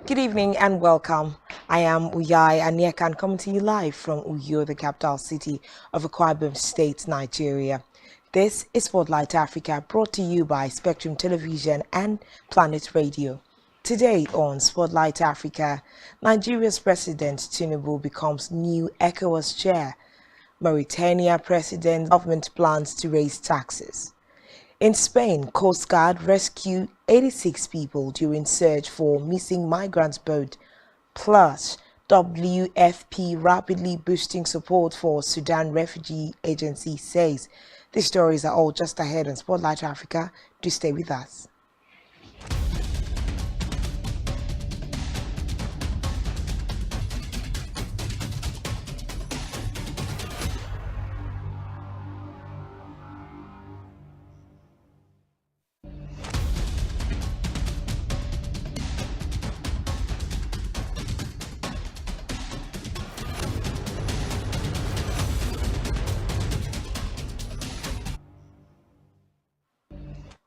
Good evening and welcome. I am Uyai Anyeka coming to you live from Uyo, the capital city of Akwa Ibom State, Nigeria. This is Spotlight Africa, brought to you by Spectrum Television and Planet Radio. Today on Spotlight Africa, Nigeria's President Tinubu becomes new ECOWAS chair. Mauritania President government plans to raise taxes. In Spain, Coast Guard rescued 86 people during search for missing migrants boat. Plus, WFP rapidly boosting support for Sudan Refugee Agency says. These stories are all just ahead on Spotlight Africa. Do stay with us.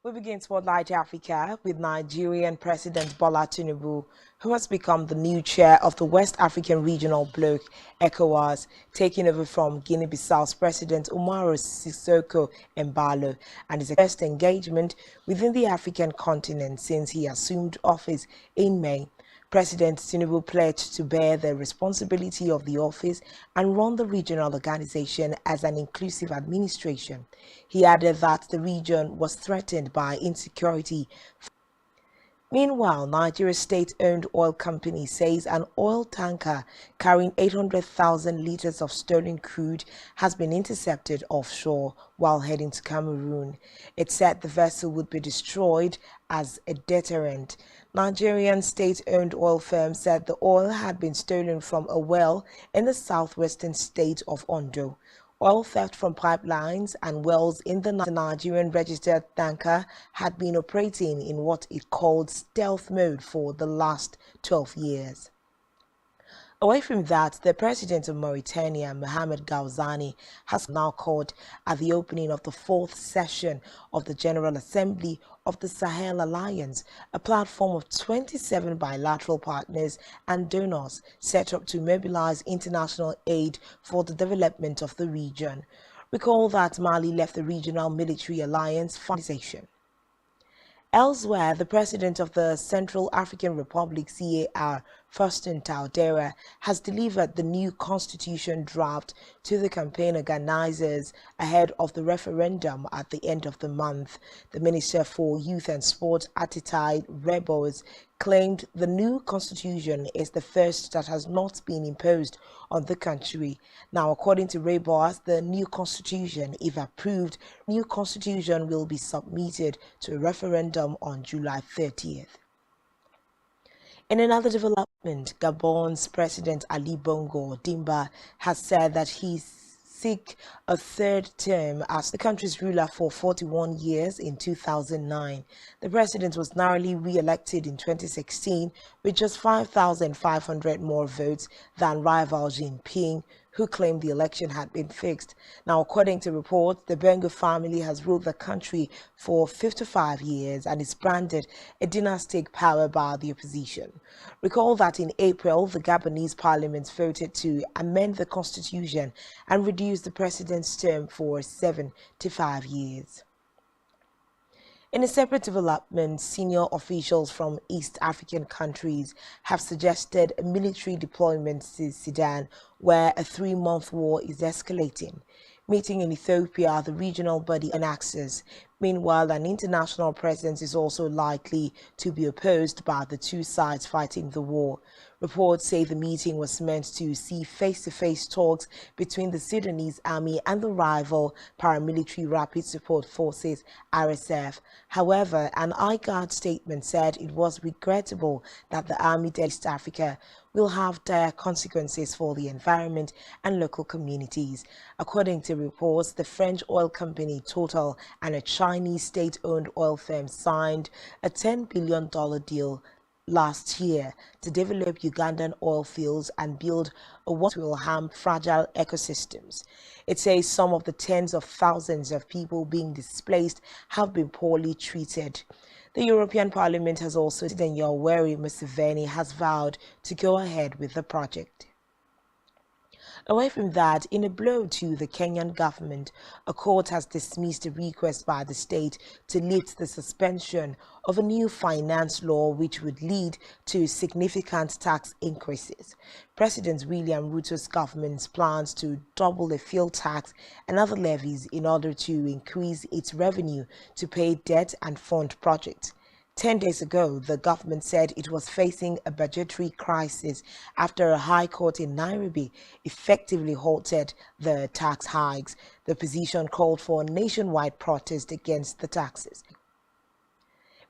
We begin Spotlight Africa with Nigerian President Bola Tinubu, who has become the new chair of the West African Regional Bloc, ECOWAS, taking over from Guinea-Bissau's President Umaru Sissoco Embalo, and his first engagement within the African continent since he assumed office in May. President Tinubu pledged to bear the responsibility of the office and run the regional organization as an inclusive administration. He added that the region was threatened by insecurity. Meanwhile, Nigeria's state-owned oil company says an oil tanker carrying 800,000 liters of stolen crude has been intercepted offshore while heading to Cameroon. It said the vessel would be destroyed as a deterrent. Nigerian state-owned oil firm said the oil had been stolen from a well in the southwestern state of Ondo. Oil theft from pipelines and wells in the Nigerian registered tanker had been operating in what it called stealth mode for the last 12 years. Away from that, the president of Mauritania, Mohamed Ghazouani, has now called at the opening of the fourth session of the General Assembly of the Sahel Alliance, a platform of 27 bilateral partners and donors set up to mobilize international aid for the development of the region. Recall that Mali left the Regional Military Alliance Foundation. Elsewhere, the president of the Central African Republic, CAR, Faustin Taldera, has delivered the new constitution draft to the campaign organizers ahead of the referendum at the end of the month. The Minister for Youth and Sport, Attitide Rebels, claimed the new constitution is the first that has not been imposed on the country. Now, according to Rebels, the new constitution, if approved, new constitution will be submitted to a referendum on July 30th. In another development, Gabon's President Ali Bongo Dimba has said that he seek a third term as the country's ruler for 41 years in 2009. The president was narrowly re-elected in 2016 with just 5,500 more votes than rival Jinping, who claimed the election had been fixed. Now, according to reports, the Bongo family has ruled the country for 55 years and is branded a dynastic power by the opposition. Recall that in April, the Gabonese parliament voted to amend the constitution and reduce the president's term for 7 to 5 years. In a separate development, senior officials from East African countries have suggested a military deployment to Sudan, where a 3-month war is escalating. Meeting in Ethiopia, the regional body and access. Meanwhile, an international presence is also likely to be opposed by the two sides fighting the war. Reports say the meeting was meant to see face-to-face talks between the Sudanese army and the rival paramilitary Rapid Support Forces, RSF. However, an IGAD statement said it was regrettable that the army to East Africa will have dire consequences for the environment and local communities. According to reports, the French oil company Total and a Chinese state-owned oil firm signed a $10 billion deal last year to develop Ugandan oil fields and build a what will harm fragile ecosystems. It says some of the tens of thousands of people being displaced have been poorly treated. The European Parliament has also said that Yoweri Museveni has vowed to go ahead with the project. Away from that, in a blow to the Kenyan government, a court has dismissed a request by the state to lift the suspension of a new finance law which would lead to significant tax increases. President William Ruto's government plans to double the fuel tax and other levies in order to increase its revenue to pay debt and fund projects. 10 days ago, the government said it was facing a budgetary crisis after a high court in Nairobi effectively halted the tax hikes. The position called for a nationwide protest against the taxes.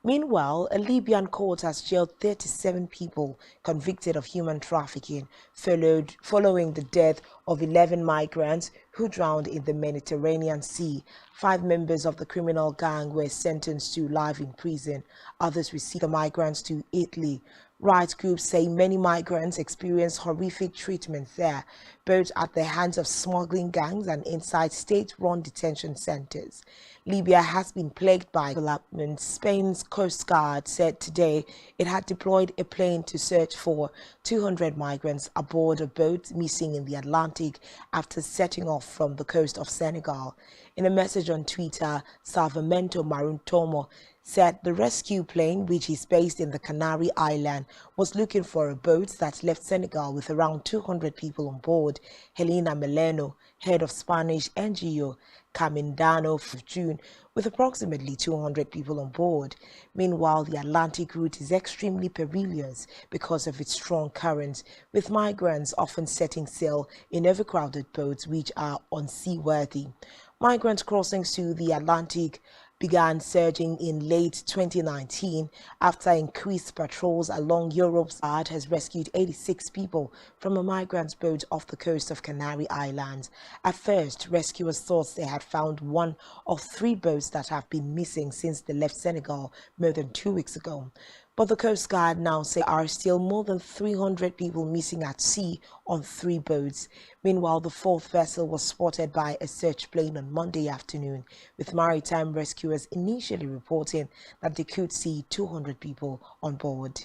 Meanwhile, a Libyan court has jailed 37 people convicted of human trafficking following the death of 11 migrants who drowned in the Mediterranean Sea. 5 members of the criminal gang were sentenced to life in prison. Others received the migrants to Italy. Rights groups say many migrants experience horrific treatment there, both at the hands of smuggling gangs and inside state-run detention centers. Libya has been plagued by developments. Spain's Coast Guard said today it had deployed a plane to search for 200 migrants aboard a boat missing in the Atlantic after setting off from the coast of Senegal. In a message on Twitter, Salvamento Maruntomo said the rescue plane, which is based in the Canary Island, was looking for a boat that left Senegal with around 200 people on board. Helena Meleno, head of Spanish NGO Camindano of June, with approximately 200 people on board. Meanwhile, the Atlantic route is extremely perilous because of its strong currents, with migrants often setting sail in overcrowded boats which are unseaworthy. Migrant crossings to the Atlantic began surging in late 2019 after increased patrols along Europe's coast has rescued 86 people from a migrant boat off the coast of Canary Islands. At first, rescuers thought they had found one of 3 boats that have been missing since they left Senegal more than 2 weeks ago. But the Coast Guard now say there are still more than 300 people missing at sea on 3 boats. Meanwhile, the 4th vessel was spotted by a search plane on Monday afternoon, with maritime rescuers initially reporting that they could see 200 people on board.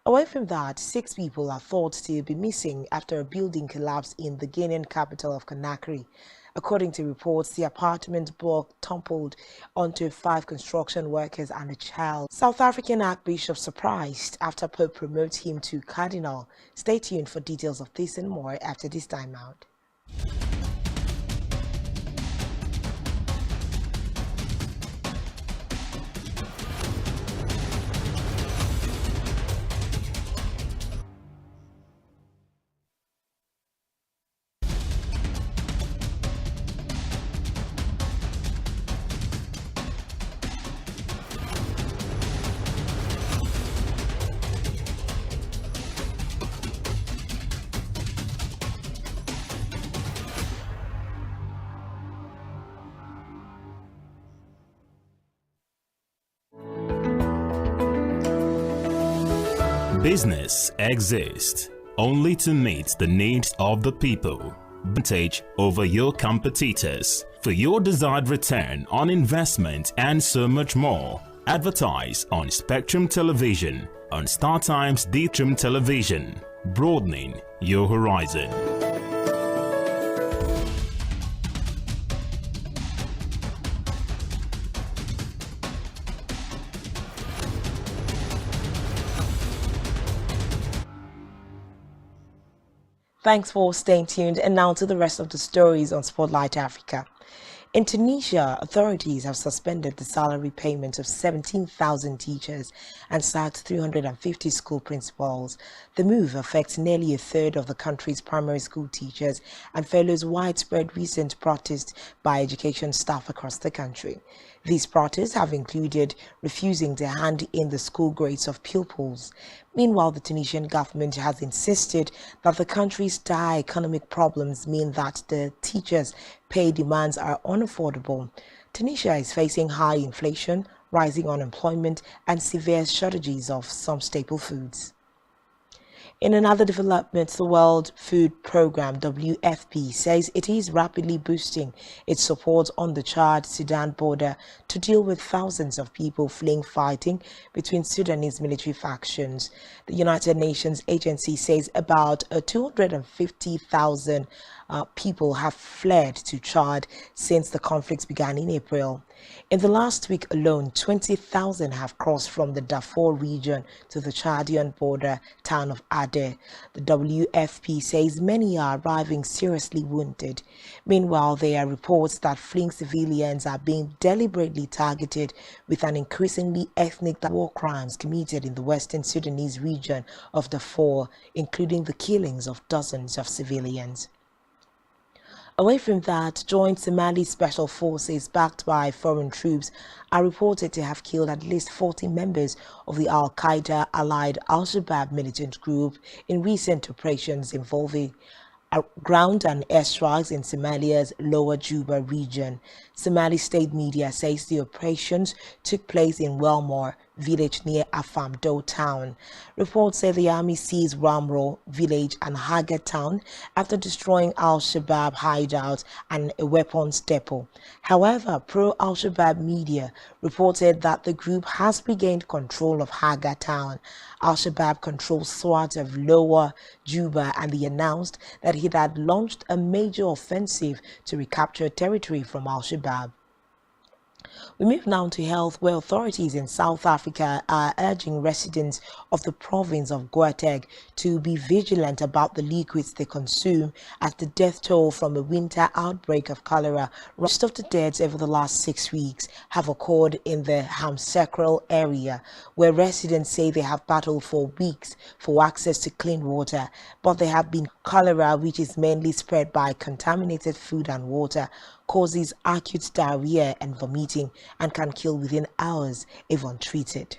Away from that, 6 people are thought to be missing after a building collapsed in the Guinean capital of Conakry. According to reports, the apartment block toppled onto 5 construction workers and a child. South African Archbishop surprised after Pope promotes him to cardinal. Stay tuned for details of this and more after this time out. Business exists only to meet the needs of the people. Advantage over your competitors for your desired return on investment and so much more. Advertise on Spectrum Television, on StarTime's DTH Television, broadening your horizon. Thanks for staying tuned, and now to the rest of the stories on Spotlight Africa. In Tunisia, authorities have suspended the salary payment of 17,000 teachers and sacked 350 school principals. The move affects nearly a third of the country's primary school teachers and follows widespread recent protests by education staff across the country. These protests have included refusing to hand in the school grades of pupils. Meanwhile, the Tunisian government has insisted that the country's dire economic problems mean that the teachers' pay demands are unaffordable. Tunisia is facing high inflation, rising unemployment, and severe shortages of some staple foods. In another development, the World Food Programme (WFP) says it is rapidly boosting its support on the Chad-Sudan border to deal with thousands of people fleeing fighting between Sudanese military factions. The United Nations agency says about 250,000 people have fled to Chad since the conflicts began in April. In the last week alone, 20,000 have crossed from the Darfur region to the Chadian border town of Ade. The WFP says many are arriving seriously wounded. Meanwhile, there are reports that fleeing civilians are being deliberately targeted with an increasingly ethnic war crimes committed in the western Sudanese region of Darfur, including the killings of dozens of civilians. Away from that, joint Somali special forces backed by foreign troops are reported to have killed at least 40 members of the Al-Qaeda-allied Al-Shabaab militant group in recent operations involving ground and airstrikes in Somalia's Lower Juba region. Somali state media says the operations took place in Welmore village near Afamdo town. Reports say the army seized Ramro village and Haga town after destroying Al-Shabaab hideout and a weapons depot. However, pro-Al-Shabaab media reported that the group has regained control of Haga town. Al-Shabaab controls swaths of Lower Juba, and they announced that it had launched a major offensive to recapture territory from Al-Shabaab. We move now to health, where authorities in South Africa are urging residents of the province of Gauteng to be vigilant about the liquids they consume as the death toll from a winter outbreak of cholera. Most of the deaths over the last 6 weeks have occurred in the Hamsecral area, where residents say they have battled for weeks for access to clean water, but there have been cholera, which is mainly spread by contaminated food and water, causes acute diarrhea and vomiting, and can kill within hours if untreated.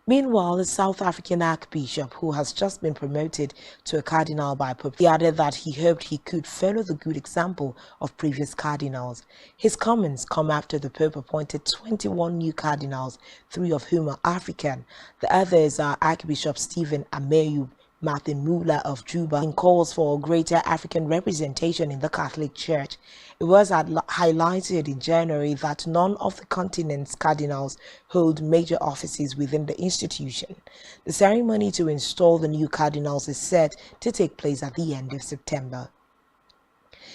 Meanwhile, the South African Archbishop, who has just been promoted to a cardinal by Pope, he added that he hoped he could follow the good example of previous cardinals. His comments come after the Pope appointed 21 new cardinals, 3 of whom are African. The others are Archbishop Stephen Ameyu, Martin Muller of Juba, and calls for greater African representation in the Catholic Church. It was highlighted in January that none of the continent's cardinals hold major offices within the institution. The ceremony to install the new cardinals is set to take place at the end of September.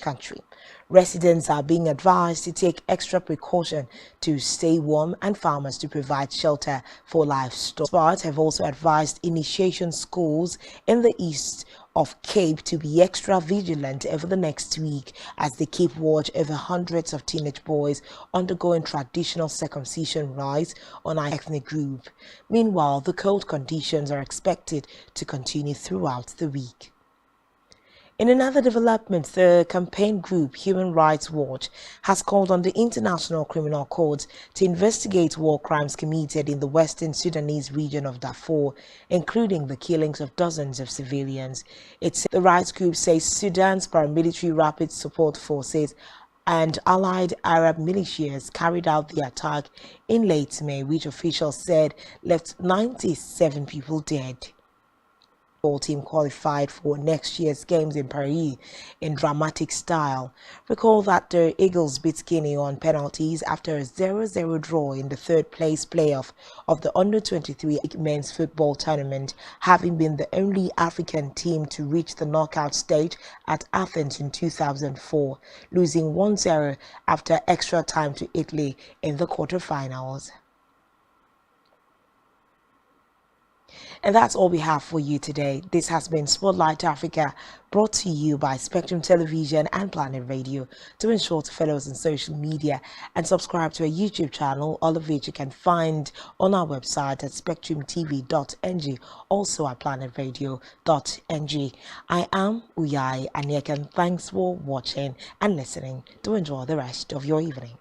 Country. Residents are being advised to take extra precaution to stay warm and farmers to provide shelter for livestock. Experts have also advised initiation schools in the east of Cape to be extra vigilant over the next week as they keep watch over hundreds of teenage boys undergoing traditional circumcision rites on an ethnic group. Meanwhile, the cold conditions are expected to continue throughout the week. In another development, the campaign group Human Rights Watch has called on the International Criminal Court to investigate war crimes committed in the western Sudanese region of Darfur, including the killings of dozens of civilians. The rights group says Sudan's paramilitary rapid support forces and allied Arab militias carried out the attack in late May, which officials said left 97 people dead. Football team qualified for next year's games in Paris in dramatic style. Recall that the Eagles beat Guinea on penalties after a 0-0 draw in the third-place playoff of the Under-23 men's football tournament, having been the only African team to reach the knockout stage at Athens in 2004, losing 1-0 after extra time to Italy in the quarterfinals. And that's all we have for you today. This has been Spotlight Africa, brought to you by Spectrum Television and Planet Radio. Do ensure to follow us on social media and subscribe to our YouTube channel, all of which you can find on our website at spectrumtv.ng, also at planetradio.ng. I am Uyai Anyekan. Thanks for watching and listening. Do enjoy the rest of your evening.